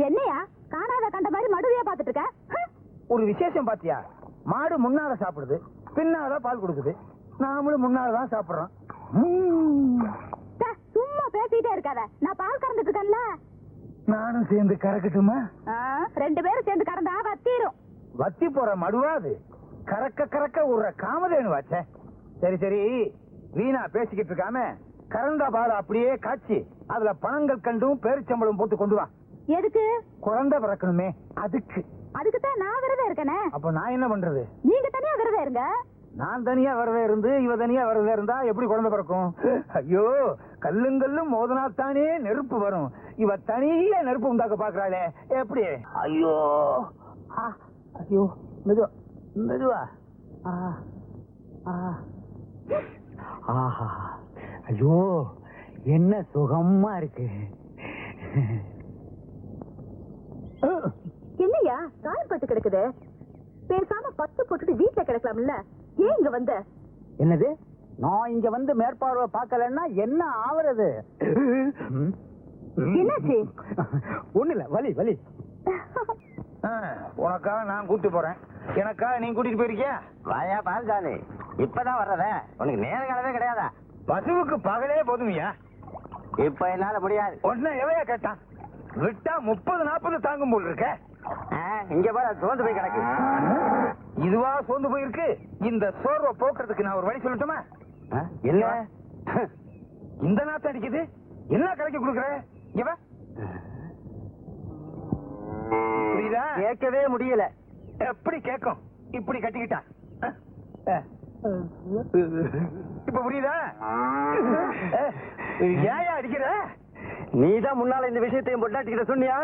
என்னையா காணாத கண்ட மாதிரி மடுவையா பாத்துட்டு இருக்க? ஒரு விசேஷம் பாத்தியா? மாடு முன்னால சாப்பிடுது, பின்னால பால் கொடுக்குது. நாமளும் முன்னாலதான் சாப்பிடுறோம். சும்மா பேசிட்டே இருக்காத, நான் பால் கறந்துட்டு இருக்கேன்ல. நானும் சேர்ந்து கறக்கட்டுமா? 2 பேரும் சேர்ந்து கறந்தா வத்திரும். வத்தி போற மடுவா அது? கறக்க கறக்க ஒரு காமதேனு வாச்சே. சரி சரி, வீணா பேசிக்கிட்டு இருக்காம கறந்த பால் அப்படியே காய்ச்சி அதுல பணங்கள் கண்டும் பேரிச்சம்பளம் போட்டு கொண்டு வா. எதுக்கு? குழந்தை பிறக்கணுமே, அதுக்கு. அதுக்குத்தான் நான் விரதம் இருக்கனே. அப்ப நான் என்ன பண்றது? நீங்க தனியா விரதம் இருங்க. நான் தனியா விரதம் இருந்து இவ தனியா விரதம் இருந்தா எப்படி குழந்தை பிறக்கும்? ஐயோ, கல்லுங்கல்லும் மோதனாத்தானே நெருப்பு வரும். இவ தனியா நெருப்பு உண்டாக்க பாக்குறாளே, எப்படி? ஐயோ ஐயோ, மெதுவா மெதுவா. ஆஹா, ஐயோ என்ன சுகமா இருக்கு. என்னையா காயப்பட்டு கிடக்குது? பேசாம 10 போட்டுட்டு வீட்டுல கிடக்கலாம்ல, ஏன் இங்க வந்த? என்னது? நான் இங்க வந்து மேற்பார்வை பார்க்கலன்னா என்ன ஆவறது? என்னாச்சு? ஒண்ணு இல்ல, வலி வலி. உனக்கா நான் கூட்டி போறேன், எனக்கா நீ கூட்டிட்டு போயிருக்கியா? வாயா பால்சாமி, இப்பதான் வர்றத உனக்கு நேர காலமே கிடையாதா? பசுவுக்கு பகலே போதுமையா? இப்ப என்னால முடியாது. ஒன்ன எவையா கேட்டான்? விட்டா 30-40 தாங்கும் போல் இருக்க. இங்க பாரு, சோர்ந்து போய் கிடக்கு. இதுவா சோர்ந்து போயிருக்கு? இந்த சோர்வை போக்குறதுக்கு நான் ஒரு வழி சொல்லட்டுமா? இல்ல, இந்த நாத்த அடிக்குது, என்ன கலக்கி கொடுக்குற? புரியுதா? கேட்கவே முடியல. எப்படி கேட்கும்? இப்படி கட்டிக்கிட்டா இப்ப புரியுதா? ஏயா அடிக்கிற? நீதான் முன்னால இந்த விஷயத்தையும் பொட்டாட்டிக்கிட்ட சொன்னியா?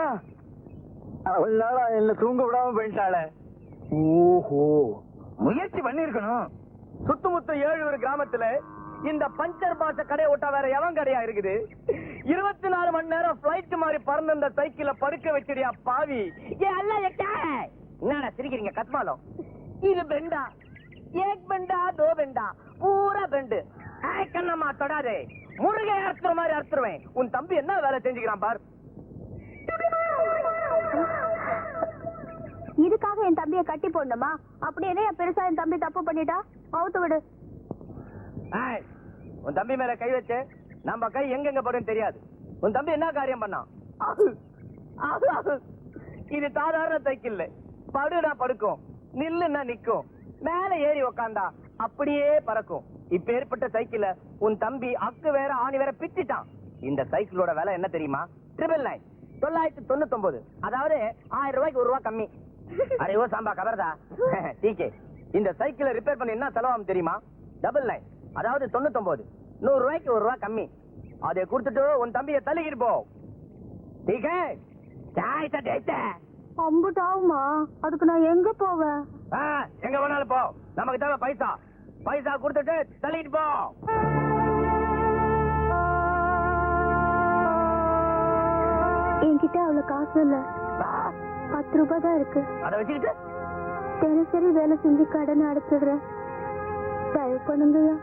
அவளால என்ன தூங்க விடாம போயிட்டாள. ஓஹோ, முயற்சி பண்ணிருக்கணும். சுத்தமுத்த 7 கிராமத்துல இந்த பஞ்சர் பாச கடை ஓட்டா வேற எவன் கடையா இருக்குது? 24 மணி நேரம் பிளைட் மாதிரி பறந்த இந்த சைக்கிள படுக்க வச்சிடியா பாவி. என்னடா சிரிக்கிறீங்க கத்மாலம்? இது பெண்டா, ஏக் பெண்டா, தோ பெண்டா, பூரா பெண்டு. கண்ணம்மா தொடாதே, முருகை அறுத்துற மாதிரி அறுத்துருவேன். உன் தம்பி என்ன வேலை செஞ்சுக்கிறான் பார். இதுக்காக என் தம்பியை கட்டி போடணுமா? அப்படி என்ன பெருசா என் தம்பி தப்பு பண்ணிட்டா? அவுத்து விடு. உன் தம்பி மேல கை வச்சு நம்ம கை எங்கெங்க படும் தெரியாது. உன் தம்பி என்ன காரியம் பண்ணான்? இது சாதாரண சைக்கிள். படுனா படுக்கும், நில்லுன்னா நிக்கும், மேல ஏறி உக்காந்தா அப்படியே பறக்கும். இப்ப ஏற்பட்ட சைக்கிள உன் தம்பி அக்கு வேற ஆணி வேற பிச்சிட்டான். இந்த சைக்கிளோட விலை என்ன தெரியுமா? 999, 999. அதாவது 1000 ரூபாய்க்கு 1 ரூபா கம்மி. அரையோ சாம்பா கபர்தா டீகே. இந்த சைக்கிளை ரிப்பேர் பண்ண என்ன செலவாகும் தெரியுமா? 99, அதாவது 99, 100 ரூபாய்க்கு 1 ரூபா கம்மி. அதை கொடுத்துட்டு உன் தம்பியை தள்ளிக்கிட்டு போ. டீகே, சாய் சட்டேட்ட. அம்புட்டாவுமா? அதுக்கு நான் எங்க போவேன்? எங்க வேணாலும் போ, நமக்கு தேவை பைசா. பைசா கொடுத்துட்டு தள்ளிட்டு போ. என்கிட்ட அவ்வளவு காசு இல்ல, 10 ரூபாய் தான் இருக்கு. அதை வச்சுக்கிட்டு தினசரி வேலை செஞ்சு கடன் அடைச்சிடுறேன், தயவு பண்ணுங்கய்யா.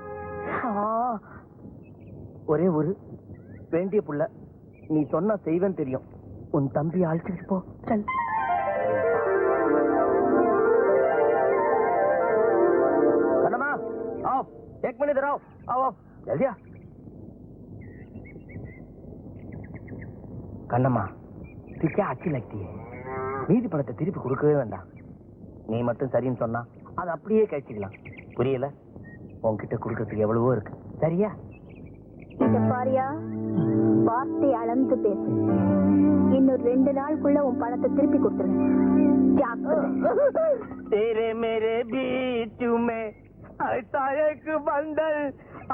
ஒரே ஒரு வேண்டிய புள்ள, நீ சொன்ன செய்வன் தெரியும். உன் தம்பி அழைச்சிட்டு போ. சல். கண்ணம்மா, आओ, 1 मिनट इधर आओ, आओ जल्दी आ. கண்ணம்மா, तू क्या अच्छी लगती है? மீதி பணத்தை திருப்பி கொடுக்கவே வேண்டாம். நீ மட்டும் சரின்னு சொன்னா அது அப்படியே கழிச்சுக்கலாம். புரியல? உன்கிட்ட கொடுக்கறதுக்கு எவ்வளவோ இருக்கு. சரியா? இத பாரியா, வார்த்தை அளந்து பேசு. இன்னும் 2 நாளுக்குள்ள உன் பணத்தை திருப்பி கொடுத்துருவேன். तेरे मेरे बीच में ऐसा एक बंधन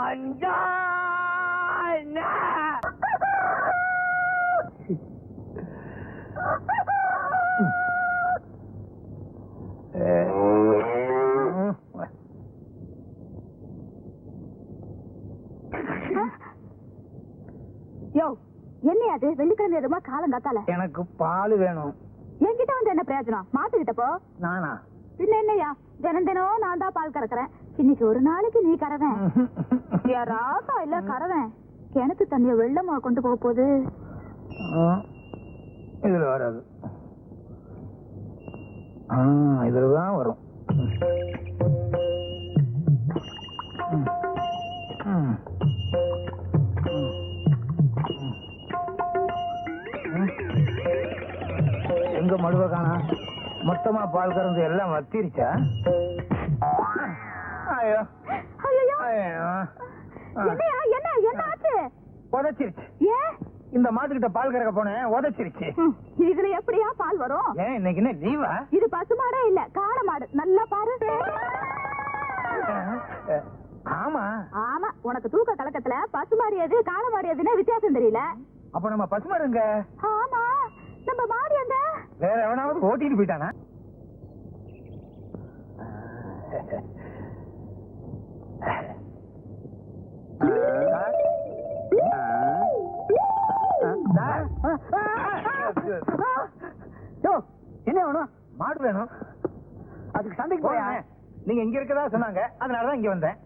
अनजाना. யோ, என்ன அது வெள்ளிக்கிழமை எதுமா காலம் காத்தால? எனக்கு பால் வேணும். என்கிட்ட வந்து என்ன பிரயோஜனம்? மாட்டுக்கிட்ட போ. நானா? பின்ன என்னையா தினம் தினம் நான் தான் பால் கறக்குறேன். இன்னைக்கு ஒரு நாளைக்கு நீ கறவேன். ராசா இல்ல கறவேன். கிணத்து தண்ணிய வெள்ளமா கொண்டு போக போகுது. இதுல வராது. இதுலதான் வரும். எங்க மடுவ காணா? மொத்தமா பால் கறந்து எல்லாம் வத்திருச்சா? ஐயோ என்ன ஆச்சு? உதச்சிருச்சு. ஏன் இந்த மாட்டுக்கிட்ட பால் கறக்க போனேன், உதச்சிருச்சு. இதுல எப்படியா பால் வரும்? ஏன் இன்னைக்கு என்ன லீவா? இது பசுமாடே இல்ல, காளை மாடு. நல்லா பாரு. ஆமா ஆமா, உனக்கு தூக்க கலக்கத்துல பசுமாடு எது காளை மாடு எதுன்னு வித்தியாசம் தெரியல. அப்ப நம்ம பசுமாடுங்க. ஆமா, நம்ம மாடு எங்க? வேற எவனாவது ஓட்டிட்டு போயிட்டானா? என்ன வேணும்? மாடு வேணும். அதுக்கு சண்டைக்கு போயா? நீங்க இங்க இருக்கதா சொன்னாங்க, அதனாலதான் இங்க வந்தேன்.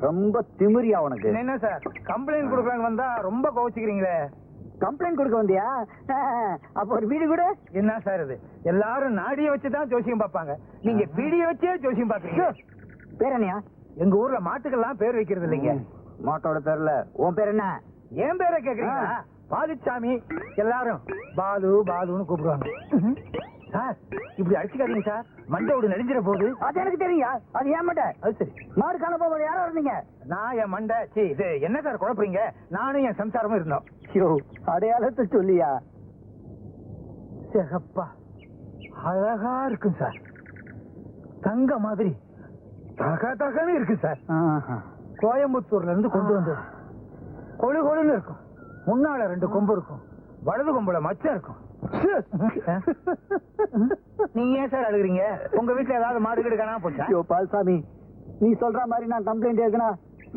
ரொம்ப திமிரியா உனக்கு? என்ன சார் கம்ப்ளைண்ட் கொடுக்கறாங்க வந்தா ரொம்ப கோவிச்சுக்கிறீங்களே. கம்ப்ளைண்ட் கொடுக்க வந்தியா? அப்ப ஒரு வீடு கூட. என்ன சார் இது? எல்லாரும் நாடிய வச்சுதான் ஜோசியம் பார்ப்பாங்க, நீங்க பீடிய வச்சே ஜோசியம் பாக்குறீங்க. பேர் என்னையா? எங்க ஊர்ல மாட்டுக்கெல்லாம் பேர் வைக்கிறது இல்லைங்க. மாட்டோட பேர்ல உன் பேர் என்ன? என் பேரை கேக்குறீங்களா? பாலுச்சாமி. எல்லாரும் பாலு பாலுன்னு கூப்பிடுவாங்க. சார் இப்படி அடிச்சுக்காதீங்க சார், மண்டோடு நெடுஞ்சிட போகுது. அது எனக்கு தெரியா? அது ஏன் மாட்டேன். அது சரி. மாடு காண போக யாரா இருந்தீங்க? நான் என் மண்டை இது என்ன சார் குழப்பறீங்க? நானும் என் சம்சாரமும் இருந்தோம். அடையாளத்தை சொல்லியா? சிகப்பா அழகா இருக்கும் சார், தங்க மாதிரி தக தகன்னு இருக்கு சார். கோயம்புத்தூர்ல இருந்து கொண்டு வந்து கொழு கொழுன்னு இருக்கும். முன்னால 2 கொம்பு இருக்கும், வலது கொம்புல மச்சம் இருக்கும். நீங்க ஏன் சார் அழுகுறீங்க? உங்க வீட்டுல ஏதாவது மாடு கீடு காணாம போச்சா? ஐயோ பால்சாமி, நீ சொல்ற மாதிரி நான் கம்ப்ளைண்ட் எழுதுனா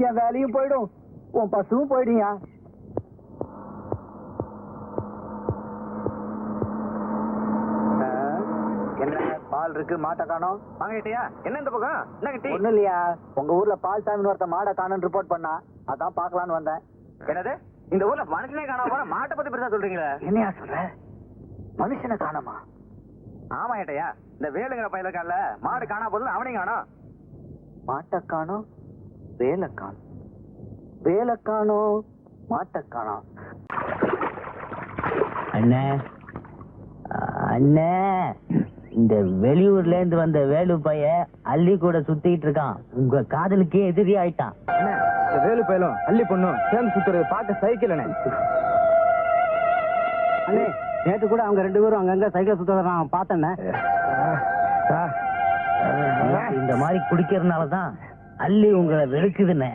என் வேலையும் போயிடும், உன் பசுவும் போயிடுயா. என்ன பால் இருக்கு, மாட்டை காணோம். வாங்கிட்டியா? என்ன இந்த பக்கம்? என்ன கட்டி? ஒண்ணு இல்லையா, உங்க ஊர்ல பால்சாமின்னு ஒருத்த மாடை காணோன்னு ரிப்போர்ட் பண்ணா, அதான் பாக்கலான்னு வந்தேன். என்னது? இந்த ஊர்ல மனுஷனே காணாம போற மாட்டை பத்தி பெருசா சொல்றீங்களா? என்னையா சொல்ற? மனுஷனை காணோமா? ஆமா ஏட்டையா, இந்த வேலுங்கிற பையல இருக்கான்ல, மாடு காணா போதும் அவனையும் காணோம். மாட்டை காணோம், வேலை காணோம், வேலை காணோம், மாட்டை காணோம். அண்ணே அண்ணே, இந்த வெளியூர்ல இருந்து வந்த வேலு பைய அள்ளி கூட சுத்திட்டு இருக்கான். உங்க காதலுக்கே எதிரி ஆயிட்டான். வேலு பயிலும் அள்ளி பொண்ணும் சேர்ந்து சுத்துறது பார்க்க சைக்கிள். அண்ணே, நேற்று கூட அவங்க 2 பேரும் அங்கங்க சைக்கிள் சுத்த நான் பார்த்தேன். இந்த மாதிரி குடிக்கிறதுனாலதான் அள்ளி உங்களை வெறுக்குதுண்ணே.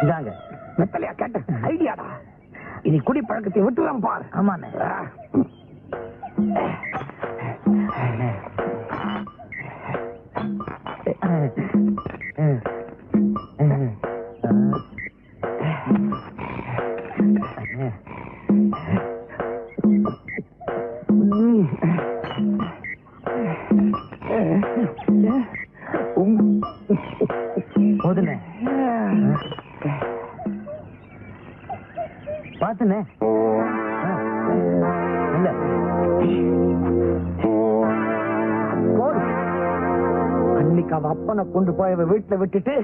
இதாங்க மெத்தலையா கேட்ட ஐடியாடா. இனி குடி பழக்கத்தை விட்டுதான் பாரு. ஆமாண்ணே. போதுண்ணே, பாத்துண்ணே. இல்ல அன்னைக்கு அவ அப்பனை கொண்டு போய் வீட்டுல விட்டுட்டு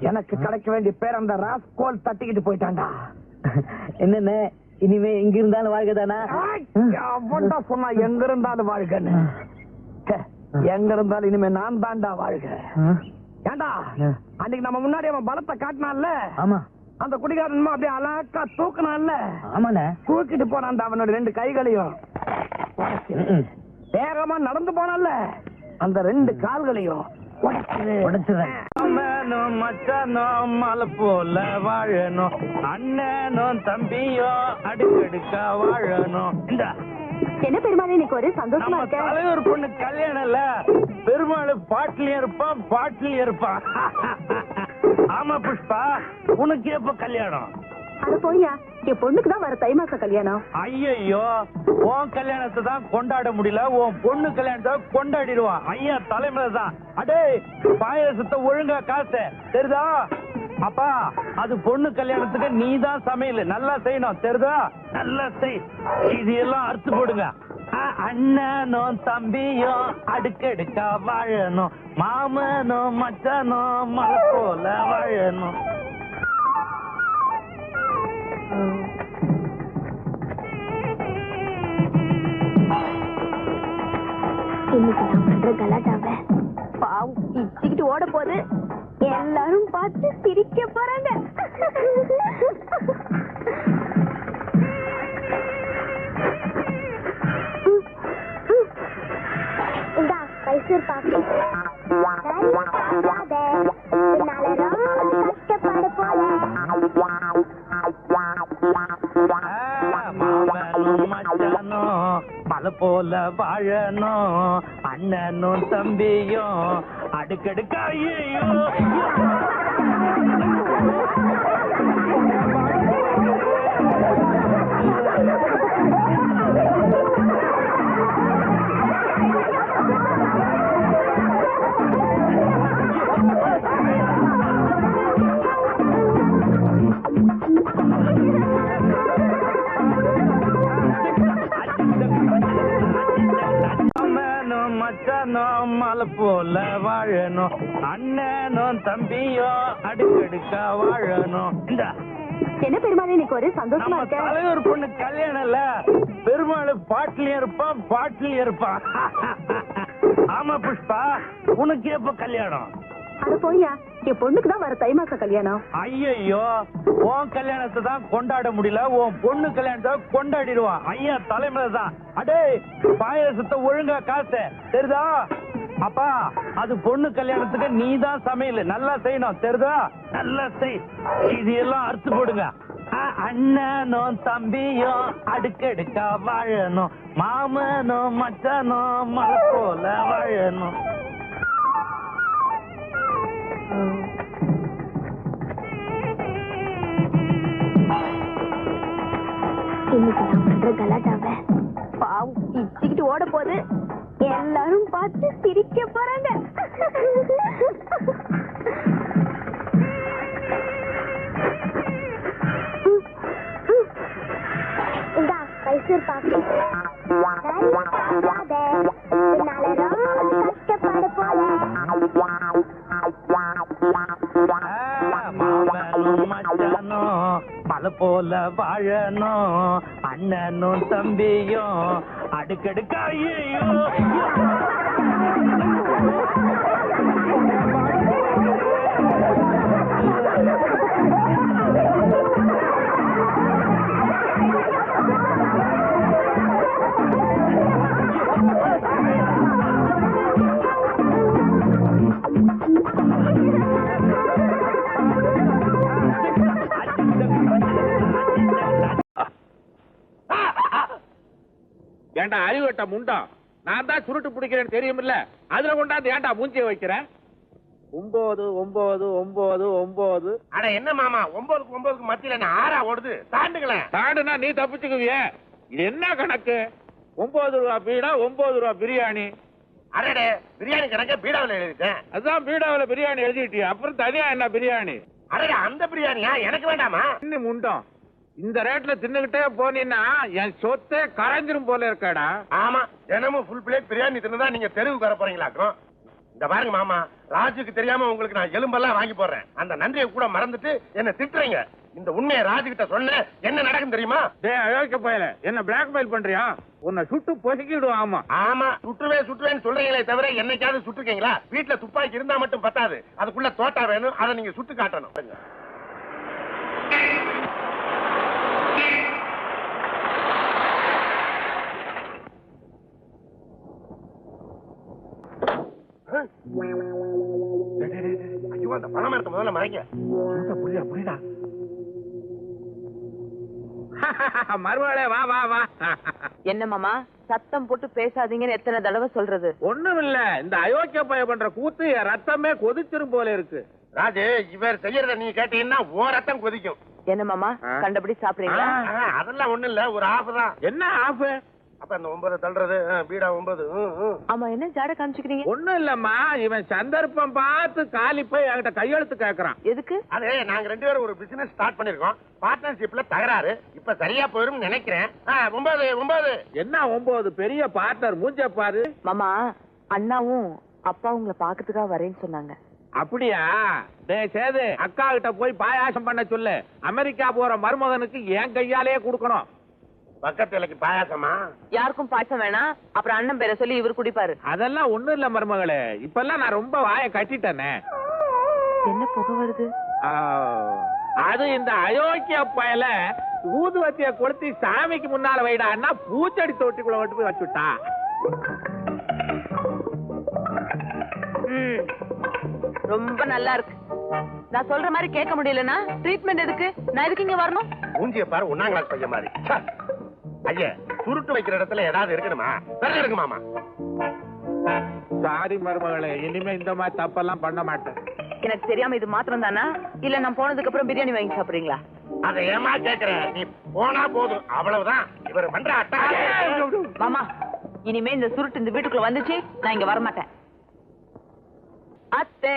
எனக்கு கிடைக்க வேண்டிய பேர் அந்த ராஸ்கோல் தட்டிக்கிட்டு போயிட்டான்டா. என்னண்ணே, இனிமே எங்க இருந்தாலும் வாழ்க்கைதானா? அவன்டா சொன்னா எங்க இருந்தாலும் வாழ்கன்னு. எங்க இருந்தாலும் இனிமே நான் தான்டா வாழ்க. ஏண்டா அன்னைக்கு நம்ம முன்னாடி அவன் பலத்தை காட்டினான்ல, ஆமா, அந்த குடிகாரன் அப்படியே அழகா தூக்குனான்ல, ஆமாண்ணே. தூக்கிட்டு போனான் அவனோட 2 கைகளையும். வேகமா நடந்து போனான்ல, அந்த 2 கால்களையும் உடைச்சுறேன். அண்ணனும் மச்சானும் மலை போல வாழணும், அண்ணனும் தம்பியும் அடுக்கடுக்கா வாழணும். என்ன பெருமாள் இன்னைக்கு ஒரு சந்தோஷமா நம்ம இருக்க? தலைவர் பொண்ணு கல்யாணம் இல்ல, பெருமாள் பாட்டிலையும் இருப்பான் பாட்டிலையும் இருப்பான். ஆமா புஷ்பா, உனக்கு எப்ப கல்யாணம்? அது போய்யா என் பொண்ணுக்கு தான் வர தை மாச கல்யாணம். ஐயோ உன் கல்யாணத்தை தான் கொண்டாட முடியல, உன் பொண்ணு கல்யாணத்தை கொண்டாடிடுவான். ஐயா தலைமையில தான். அடே பாயசத்தை ஒழுங்கா காசு தெரியுதா? அப்பா அது பொண்ணு கல்யாணத்துக்கு நீ தான் சமையல் நல்லா செய்யணும் தெரியுதா? நல்லா செய். இது எல்லாம் அறுத்து போடுங்க. அண்ணனும் தம்பியும் அடுக்கடுக்கா வாழணும், மாமனும் மச்சனும் மலை போல வாழணும். இன்னைக்கு நான் பண்ற கலாட்டாவ பாவம் இச்சுக்கிட்டு ஓட போது எல்லாரும் பார்த்து சிரிக்க போறாங்க. இந்தா மைசூர் பாக்கு கஷ்டப்பட போல மலை போல வாழணும், அண்ணனும் தம்பியும் அடுக்கடுக்கா. ஐயோ மச்சனும் மலை போல வாழணும், அண்ணனும் தம்பியும் அடுக்கடுக்கா வாழணும். இந்த என்ன பெருமாள் இன்னைக்கு ஒரு சந்தோஷமா நம்ம இருக்க? தலைவர் பொண்ணு கல்யாணம் இல்ல, பெருமாள் பாட்டிலையும் இருப்பான் பாட்டிலையும் இருப்பான். ஆமா புஷ்பா, உனக்கு எப்ப கல்யாணம்? அது போய்யா என் பொண்ணுக்கு தான் வர தை மாச கல்யாணம். ஐயோ உன் கல்யாணத்தை தான் கொண்டாட முடியல, உன் பொண்ணு கல்யாணத்தை கொண்டாடிடுவான். ஐயா தலைமையில தான். அடே பாயசத்தை ஒழுங்கா காசு தெரியுதா? அப்பா அது பொண்ணு கல்யாணத்துக்கு நீ தான் சமையல் நல்லா செய்யணும் தெரியுதா? நல்லா செய். இது எல்லாம் அறுத்து போடுங்க. அண்ணனும் தம்பியும் அடுக்கடுக்கா வாழணும், மாமனும் மச்சனும் மலை போல வாழணும். இன்னைக்கு நான் பண்ற கலாட்டாவ பாவம் இச்சுக்கிட்டு ஓட போது எல்லாரும் பார்த்து சிரிக்க போறாங்க. இந்தா மைசூர் பாக்கு கஷ்டப்பட போல மலை போல வாழணும், அண்ணனும் தம்பியும் அடுக்கடுக்கா. ஐயோ ஏண்டா அறிவட்ட முண்டம், நான் தான் சுருட்டு பிடிக்கிறேன்னு தெரியுமில்ல, அதுல கொண்டாந்து ஏண்டா மூஞ்சிய வைக்கிறேன்? 9 9 9 9. அட என்ன மாமா 9க்கு 9க்கு மத்தியில என்ன ஆறா ஓடுது? தாண்டுங்களேன். தாண்டுனா நீ தப்பிச்சுக்குவிய. இது என்ன கணக்கு? 9 ரூபா பீடா 9 ரூபா பிரியாணி. அரடே பிரியாணி கணக்க பீடாவில் எழுதிட்டேன். அதான் பீடாவில பிரியாணி எழுதிட்டியா, அப்புறம் தனியா என்ன பிரியாணி? அரடே அந்த பிரியாணியா எனக்கு வேண்டாமா? இன்னும் முண்டம், இந்த ரேட்ல தின்னுகிட்டே போனீன்னா என் சொத்தே கரைஞ்சிரும் போல இருக்காடா. ஆமா தினமும் ஃபுல் பிளேட் பிரியாணி தின்னுதான் நீங்க தெருவுக்கு வர போறீங்களாக்கும். இந்த பாருங்க மாமா, ராஜுக்கு தெரியாம உங்களுக்கு நான் எலும்பெல்லாம் வாங்கி போடுறேன். அந்த நன்றியை கூட மறந்துட்டு என்ன திட்டுறீங்க. இந்த உண்மையை ராஜு கிட்ட சொன்ன என்ன நடக்கும் தெரியுமா? டேய் அயோக்கிய பயல, என்ன பிளாக்மெயில் பண்றியா? உன்னை சுட்டு பொசுக்கிடுவோம். ஆமா ஆமா சுட்டுவேன்னு சொல்றீங்களே தவிர என்னைக்காவது சுட்டுருக்கீங்களா? வீட்டுல துப்பாக்கி இருந்தா மட்டும் பத்தாது, அதுக்குள்ள தோட்டா வேணும், அதை நீங்க சுட்டு காட்டணும். ஐயோ அந்த பணம் எடுத்த முதல்ல மறைங்க. புரியுதா மறுவாளே வா வா வா. என்ன மாமா சத்தம் போட்டு பேசாதீங்கன்னு எத்தனை தடவை சொல்றது? ஒண்ணுமில்ல, இந்த அயோக்கிய பைய பண்ற கூத்து என் ரத்தமே கொதிச்சிரும் போல இருக்கு. ராஜு, இவர் செய்யறத நீ கேட்டீங்கன்னா ஓ ரத்தம் கொதிக்கும். என்ன மாமா கண்டபடி சாப்பிடுறீங்களா? அதெல்லாம் ஒண்ணு இல்ல, ஒரு ஆஃப் தான். என்ன ஆஃப்? அப்ப அந்த 9 தள்ளுறது பீடா 9. ஆமா, என்ன ஜாட காமிச்சுக்கிறீங்க? ஒண்ணும் இல்லம்மா, இவன் சந்தர்ப்பம் பார்த்து காலி போய் என்கிட்ட கையெழுத்து கேக்குறான். எதுக்கு? அதே நாங்க 2 பேரும் ஒரு பிசினஸ் ஸ்டார்ட் பண்ணிருக்கோம். பார்ட்னர்ஷிப்ல தகராறு. இப்ப சரியா போயிரும் நினைக்கிறேன். 9 என்ன 9? பெரிய பார்ட்னர் மூஞ்ச பாரு. மாமா, அண்ணாவும் அப்பா உங்களை பாக்கிறதுக்காக வரேன்னு சொன்னாங்க. அப்படியா? டேய் சேது, அக்கா கிட்ட போய் பாயாசம் பண்ண சொல்லு. அமெரிக்கா போற மருமகனுக்கு என் கையாலேயே கொடுக்கணும். பக்கத்துலக்கு பாயாசமா? யாருக்கும் பாயசம் வேணாம். அப்புறம் அண்ணன் பேரை சொல்லி இவர் குடிப்பாரு. அதெல்லாம் ஒண்ணும் இல்ல மருமகளே, இப்பெல்லாம் நான் ரொம்ப வாயை கட்டிட்டேனே. என்ன புகை வருது? அது இந்த அயோக்கிய பயல ஊதுவத்திய கொளுத்தி சாமிக்கு முன்னால வைடான்னா பூச்செடி தொட்டிக்குள்ள விட்டு போய் வச்சுட்டா. ரொம்ப நல்லா இருக்கு. நான் சொல்ற மாதிரி கேட்க முடியலன்னா ட்ரீட்மெண்ட் எதுக்கு? நான் எதுக்கு இங்க வரணும்? மூஞ்சிய பாரு, 1ஆம் கிளாஸ் பையன் மாதிரி. ஐயா, சுருட்டு வைக்கிற இடத்துல ஏதாவது இருக்கணுமா? வெள்ளை இருக்குமாமா? சாரி மருமகளே, இனிமே இந்த மாதிரி தப்பெல்லாம் பண்ண மாட்டேன். எனக்கு தெரியாம இது மாத்திரம் தானா, இல்ல நான் போனதுக்கு அப்புறம் பிரியாணி வாங்கி சாப்பிடுறீங்களா? அதை ஏமா கேக்குற? நீ போனா போதும், அவ்வளவுதான். இவர் பண்ற அட்டா. மாமா, இனிமே இந்த சுருட்டு இந்த வீட்டுக்குள்ள வந்துச்சு, நான் இங்க வரமாட்டேன். அத்தை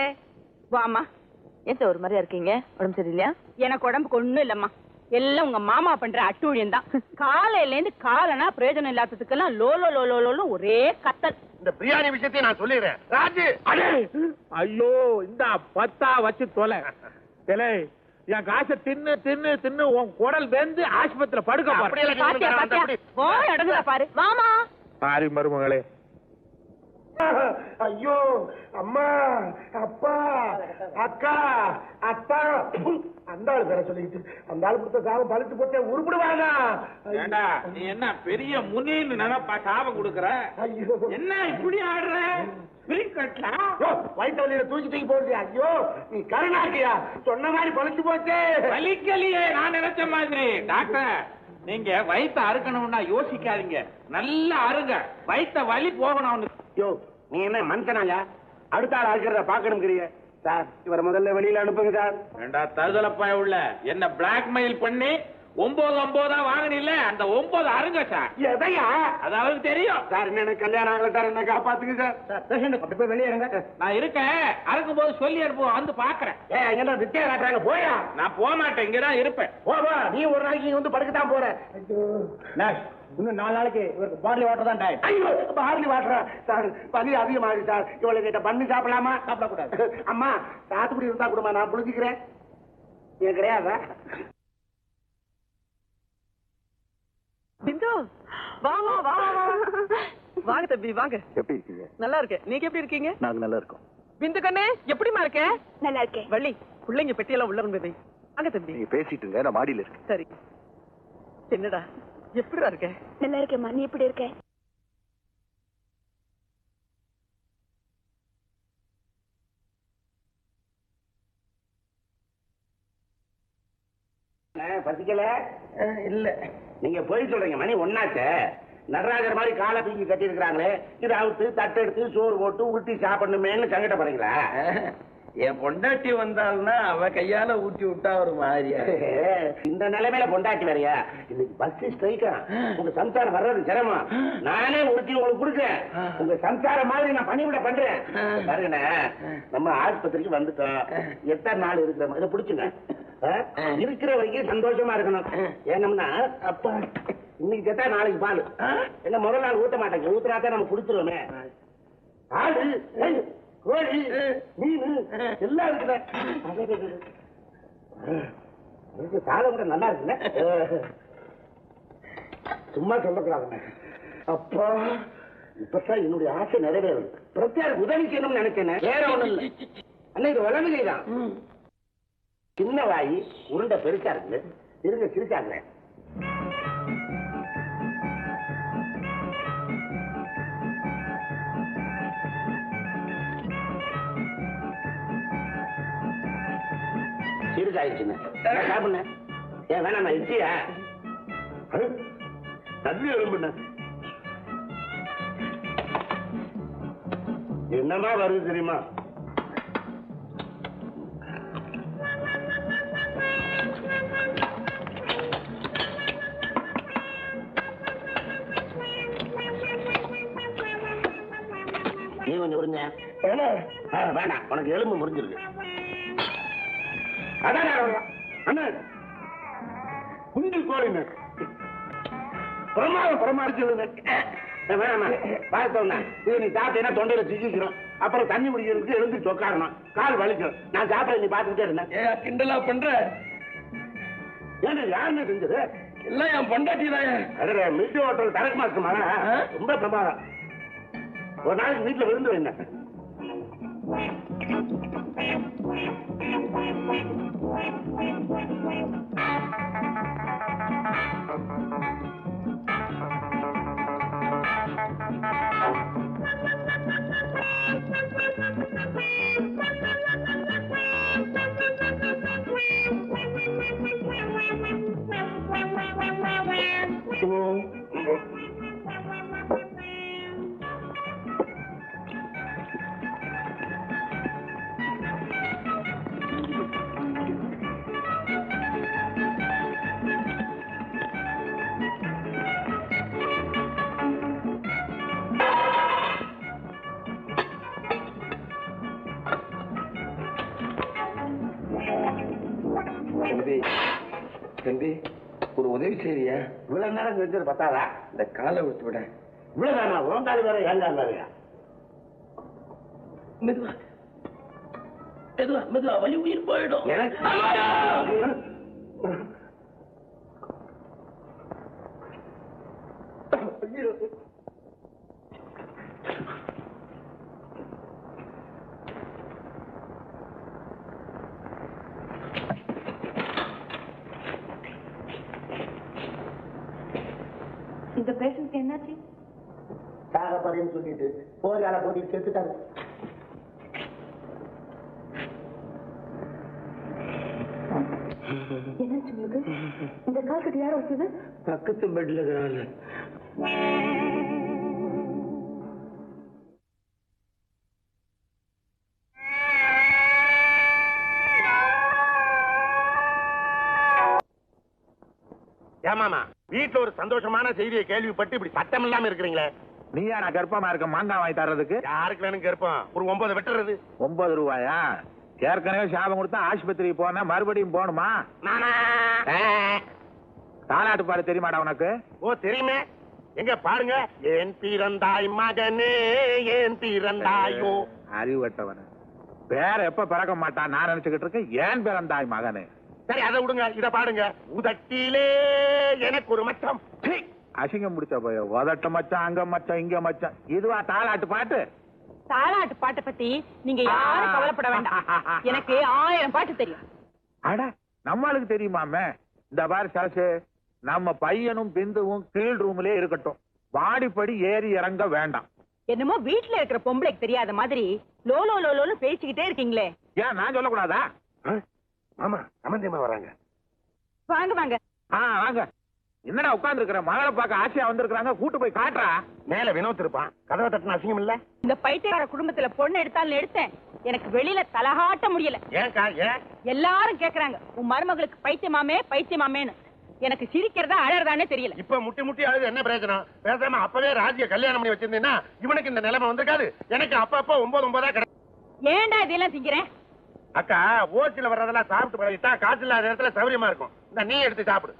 வாமா. ஏத்த ஒரு மாதிரியா இருக்கீங்க? உடம்பு சரியில்லையா? எனக்கு உடம்புக்கு ஒண்ணும் இல்லம்மா, எல்லாம் உங்க மாமா பண்ற அட்டூழியம் தான். காலையில இருந்து காலனா பிரயோஜனம் இல்லாததுக்கெல்லாம் லோலோ லோலோ லோலோ ஒரே கத்தல். இந்த பிரியாணி விஷயத்தையும் நான் சொல்லிடுறேன். ராஜு, ஐயோ இந்த 10 வச்சு தொலை. என் காசை தின்னு தின்னு தின்னு உன் குடல் வெந்து ஆஸ்பத்திரியில படுக்க பாரு. மாமா சாரி மருமகளே. ஐயோ, அம்மா, அப்பா, அக்கா, அத்தா, அந்த ஆளு பேர சொல்லிக்கிட்டு அந்த ஆளு கொடுத்த சாபம் பழிச்சு போட்டே உருப்பிடுவாங்க. நீ என்ன பெரிய முனின்னு நினைப்பா சாபம் கொடுக்கற? என்ன இப்படி ஆடுற? வயிற்று வலியில தூக்கி போடுது. ஐயோ, நீ கருணாக்கியா சொன்ன மாதிரி பழிச்சு போச்சு. வலிக்கலையே, நான் நினைச்ச மாதிரி. டாக்டர், நீங்க வயிற்ற அறுக்கணும்னா யோசிக்காதீங்க, நல்லா அருங்க. வயிற்ற வலி போகணும். யோ, நீ என்ன மனுஷனாயா? அடுத்த ஆள் அறுக்கிறத பாக்கணும். சார், இவரை முதல்ல வெளியில அனுப்புங்க சார். ரெண்டா தருதலப்பாய உள்ள என்ன பிளாக்மெயில் பண்ணி 9 வாங்கினில்ல, அந்த 9 அருங்க சார். எதையா? அது அவருக்கு தெரியும் சார். என்ன கல்யாணம் ஆகல சார், என்ன காப்பாத்துங்க சார். அப்படி போய் வெளியே இருங்க. நான் இருக்கேன், அறுக்கும் போது சொல்லி அனுப்புவோம், வந்து பாக்குறேன். என்ன வித்தியா காட்டுறாங்க? போயா? நான் போக மாட்டேன், இங்கதான் இருப்பேன். போவா, நீ ஒரு நாளைக்கு இங்க வந்து படுக்கத்தான் போற. இன்னும் 4 நாளைக்கு இவருக்கு பார்லி வாட்டர் தான் டைம். ஐயோ, பார்லி வாட்டரா சார்? பனி அதிகமாகுது சார். இவளை கிட்ட பண்ணி சாப்பிடலாமா? சாப்பிடக்கூடாது. அம்மா, சாத்துக்குடி இருந்தா கொடுமா, நான் புளிஞ்சுக்கிறேன். எனக்கு கிடையாதா? பிந்து, வாங்க வாங்க தம்பி, வாங்க. எப்படி இருக்கீங்க? நல்லா இருக்கேன். நீங்க எப்படி இருக்கீங்க? நாங்க நல்லா இருக்கோம். பிந்து கண்ணே, எப்படிமா இருக்க? நல்லா இருக்கேன். வள்ளி, பிள்ளைங்க பெட்டியெல்லாம் உள்ள இருந்தது. அங்க தம்பி. நீங்க பேசிட்டு இருங்க, நான் மாடியில இருக்கேன். சரி. என்னடா, எப்படிடா இருக்க? நல்லா இருக்கேம்மா, நீ எப்படி இருக்க? பசிக்கல? இல்ல. நீங்க போய் சொல்றீங்க, மணி 1 நடராஜர் மாதிரி காலை தூக்கி கட்டி இருக்கிறாங்களே, இது அவுத்து தட்டு எடுத்து சோறு போட்டு ஊட்டி சாப்பிடணுமேன்னு சங்கட போறீங்களா? என் பொண்டாட்டி வந்தாள்னா அவ கையால ஊட்டி விட்டா ஒரு மாதிரியா. இந்த நிலைமையில பொண்டாட்டி வேறையா? இன்னைக்கு பஸ் ஸ்ட்ரைக்கா, உங்க சம்சாரம் வர்றது சிரமம். நானே ஊட்டி உங்களுக்கு கொடுக்கேன். உங்க சம்சாரம் மாதிரி நான் பணிவிட பண்றேன். பாருங்க, நம்ம ஆஸ்பத்திரிக்கு வந்துட்டோம். எத்தனை நாள் இருக்கிற மாதிரி பிடிச்சுங்க. இருக்கிற வரைக்கும் சந்தோஷமா இருக்கணும். ஏனம்னா அப்பா இன்னைக்கு கேட்டா நாளைக்கு பால் என்ன முதல் நாள் ஊட்ட மாட்டாங்க. ஊத்துறாத்தான் நம்ம குடுத்துருவோமே. ஆடு, கோழி, மீன் எல்லாம் இருக்குல்ல. சாதம் கூட நல்லா இருக்குல்ல. சும்மா சொல்லக்கூடாதுங்க. அப்பா, இப்பதான் என்னுடைய ஆசை நிறைவேறும். பிரத்யேக உதவி செய்யணும்னு நினைச்சேன். வேற ஒண்ணும் இல்லை. அண்ணா, இது வளர்ந்துதான். சின்ன வாயி உருண்டை பெருசா இருக்கு. இருங்க, சிரிச்சாங்க. சிரிச்சாயிடுச்சுன்னு சாப்பிடுங்க. ஏன் வேணாம், இட்லியா தண்ணி எலும்புண்ண என்னமா வருது தெரியுமா? முறிஞ்சேன்? வேணாம், உனக்கு எலும்பு முறிஞ்சிருக்கு. அதான் அண்ணா குண்டில் கோழிங்க பிரமாடிச்சு வேணாமா பார்த்தோம்னா இது நீ சாப்பிட்டீங்கன்னா தொண்டையில சிக்கிக்கிறோம். அப்புறம் தண்ணி குடிக்கிறதுக்கு எழுந்து சொக்காரணும், கால் வலிக்கும். நான் சாப்பிட நீ பார்த்துக்கிட்டே இருந்தேன். கிண்டலா பண்ற? ஏன்னா யாருன்னு செஞ்சது? எல்லாம் என் பொண்டாட்டி தான். மில்டி ஹோட்டல் தரக்கு மாசமா ரொம்ப பிரமாதம். ஒரு நாளைக்கு வீட்டுல விருந்து வைங்க. தம்பி, ஒரு உதவி செய்ய. இவ்வளவு நேரம் செஞ்சது பத்தாதா? இந்த காலை விட்டு விட. இவ்வளவுதானா? உங்காலி வேற ஏங்கால் வேறையா? மெதுவா மெதுவா மெதுவா, வலி உயிர் போயிடும். இந்த பேஷண்ட் என்னாச்சு? சாகப்படின்னு சொல்லிட்டு போரால போட்டு செத்துட்டாங்க. என்னாச்சு உங்களுக்கு? இந்த கால் கட்டு யாரும் வச்சது? பக்கத்து பெட்ல இருக்கிறாங்க. ஏமாமா, வீட்டுல ஒரு சந்தோஷமான செய்தியை கேள்விப்பட்டு இப்படி சட்டம் இல்லாம இருக்கிறீங்களே. நீயா நான் கர்ப்பமா இருக்க மாங்காய் வாங்கி தர்றதுக்கு? யாருக்கு வேணும் கர்ப்பம்? ஒரு 9 வெட்டுறது. 9 ரூபாயா? ஏற்கனவே சாபம் கொடுத்தா ஆஸ்பத்திரிக்கு போனா மறுபடியும் போகணுமா? தாலாட்டு பாடு தெரியுமாடா உனக்கு? ஓ தெரியுமே. எங்க பாருங்க. ஏன் பிறந்தாய் மகனே, ஏன் பிறந்தாயோ. அறிவட்டவன பேர எப்ப பிறக்க மாட்டான் நான் நினைச்சுக்கிட்டு இருக்கேன். ஏன் பிறந்தாய் மகனே? சரி அதை விடுங்க, இத பாடுங்க. உதட்டிலே எனக்கு ஒரு மச்சம். அசிங்கம் முடிச்ச போய உதட்ட மச்சான், அங்க மச்சான், இங்க மச்சான். இதுவா தாலாட்டு பாட்டு? தாலாட்டு பாட்டை பத்தி நீங்க யாரும் கவலைப்பட வேண்டாம். எனக்கு 1000 பாட்டு தெரியும். அட நம்மளுக்கு தெரியுமாமே. இந்த பாரு சரசு, நம்ம பையனும் பிந்துவும் கீழ் ரூம்லயே இருக்கட்டும். வாடிப்படி ஏறி இறங்க வேண்டாம். என்னமோ வீட்டுல இருக்கிற பொம்பளைக்கு தெரியாத மாதிரி லோலோ லோலோன்னு பேசிக்கிட்டே இருக்கீங்களே. ஏன் நான் சொல்லக்கூடாதா? ஆமா, சம்பந்தியமா வராங்க. வாங்க வாங்க. வாங்க. என்னடா உட்கார்ந்து இருக்கிற? மகளை பார்க்க ஆசையா வந்திருக்காங்க, கூட்டு போய் காட்டுறா. மேல வினோத் இருப்பான். கதவை தட்டின அசிங்கம் இல்ல? இந்த பைத்தியக்கார குடும்பத்துல பொண்ணு எடுத்தாலும் எடுத்தேன். எனக்கு வெளியில தலகாட்ட முடியல. ஏன்க்கா? ஏன்? எல்லாரும் கேக்குறாங்க உன் மருமகளுக்கு பைத்தியமாமே பைத்தியமாமேன்னு. எனக்கு சிரிக்கிறதா அழறதானே தெரியல. இப்ப முட்டி முட்டி அழுது என்ன பிரயோஜனம்? பேசாம அப்பவே ராஜிய கல்யாணம் பண்ணி வச்சிருந்தீங்கன்னா இவனுக்கு இந்த நிலைமை வந்திருக்காது. எனக்கு அப்பப்ப 9 கிடையாது. ஏன்டா இதெல்லாம் திங்கிறேன்? அக்கா, ஓச்சில வர்றதெல்லாம் சாப்பிட்டு பழகிட்டா காய்ச்சல் இல்லாத நேரத்துல சௌரியமா இருக்கும். இந்த நீ எடுத்து சாப்பிடு.